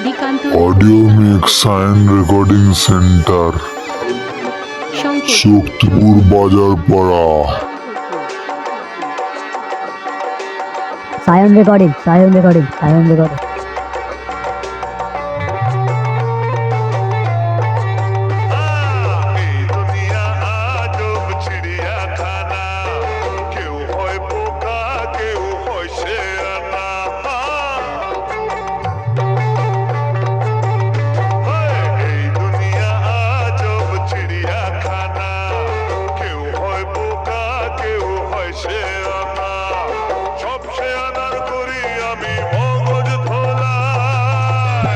Audio mix Sayan recording centre, Shaktipur Bazarpara. Sayan recording.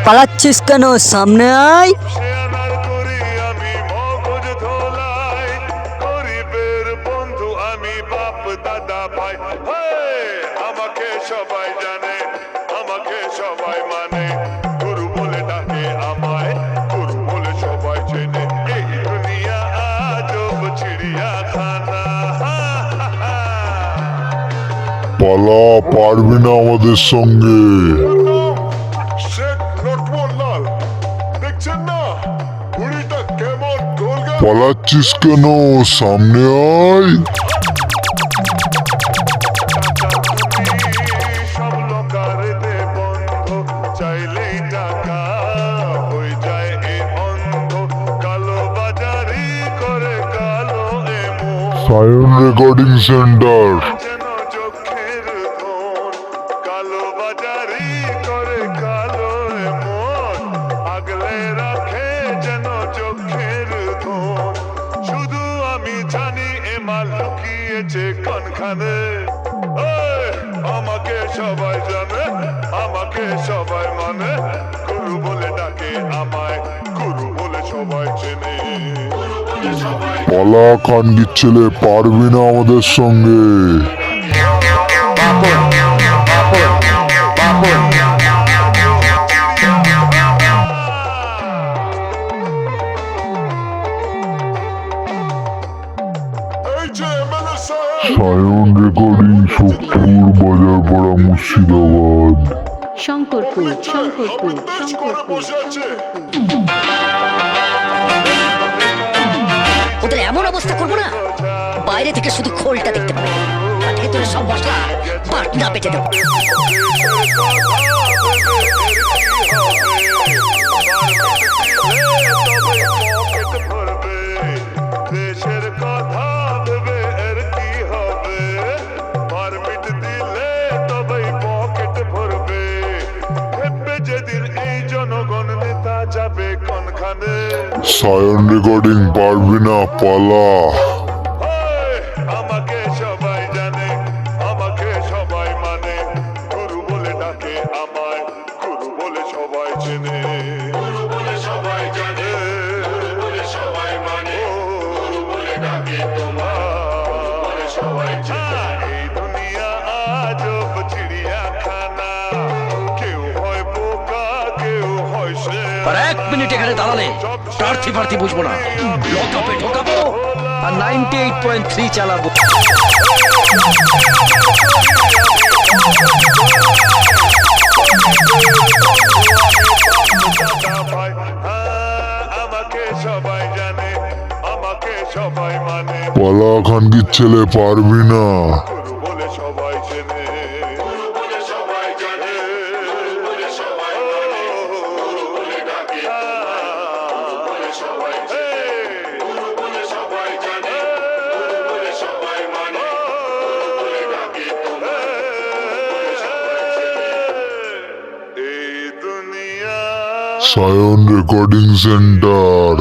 পালাচ্ছিস কেন? সামনে আয়। আমাকে সবাই জানে, আমাকে সবাই মানে, গুরু বলে ডাকে আমায়, গুরু বলে সবাই চেনে। এই দুনিয়া আজব চিড়িয়াখানা। পালা, পারবি না আমাদের সঙ্গে। দেখছেন না বুড়িটা কেমন গোলগাল? পালাচ্ছিস কেন? সামনে আয়। সব লোকার দে বন্ধ, চাইলেই টাকা হয়ে যায় এ অন্ধ, কালো বাজারি করে কালো এমন। Sayan recording centre. যেন চোখের ধন, কালো বাজারি করে কালো এমন, আগলে রাখে যেন চোখের ধন। শুধু আমি জানি এ মাল লুকিয়েছে কোনখানে। আমাকে সবাই জানে, আমাকে সবাই মানে, গুরু বলে ডাকে আমায়, গুরু বলে সবাই চেনে। পালা কান্ডির ছেলে, পারবি না আমাদের সঙ্গে। সায়ন রেকর্ডিং, শক্তিপুর বাজারপাড়া, মুর্শিদাবাদ। শঙ্করপুর। ওদের এমন অবস্থা করবো না, বাইরে থেকে শুধু খোলটা দেখতে পাবে, আর ভেতরে সব মশলা বাটনা পেটে দেবো। দেশের কথা ভেবে এর কি হবে, পারমিট দিলে তবেই পকেট ভরবে। ভেবে যেদিন এই জনগণ নেতা যাবে কোনখানে। সায়ন রেকর্ডিং, পারবি না, পালা। আমাকে সবাই জানে, আমাকে সবাই মানে, গুরু বলে ডাকে আমায়, গুরু বলে সবাই চেনে। গুরু বলে সবাই জানে, গুরু বলে সবাই মানে, গুরু বলে ডাকে তোমায়, গুরু বলে সবাই চেনে। এই দুনিয়া আজব চিড়িয়াখানা, কেউ হয় বোকা, কেউ হয় শেয়ানা। আর 1 মিনিট এখানে দাঁড়ালে প্রার্থী প্রার্থী বুঝবো না, লকআপে ঢোকাবো আর 98.3 চালাবো। আমাকে সবাই জানে, আমাকে সবাই মানে, পালা কান্ডির ছেলে, পারবি না। গুরু বলে সবাই চেনে। গুরু বলে সবাই জানে, গুরু বলে সবাই মানে, গুরু বলে ডাকে গুরু বলে সবাই চেনে। গুরু বলে সবাই জানে, গুরু বলে সবাই মানে, গুরু বলে ডাকে তোমায়, গুরু বলে সবাই চেনে। এই দুনিয়া সায়ন রেকর্ডিং সেন্টার।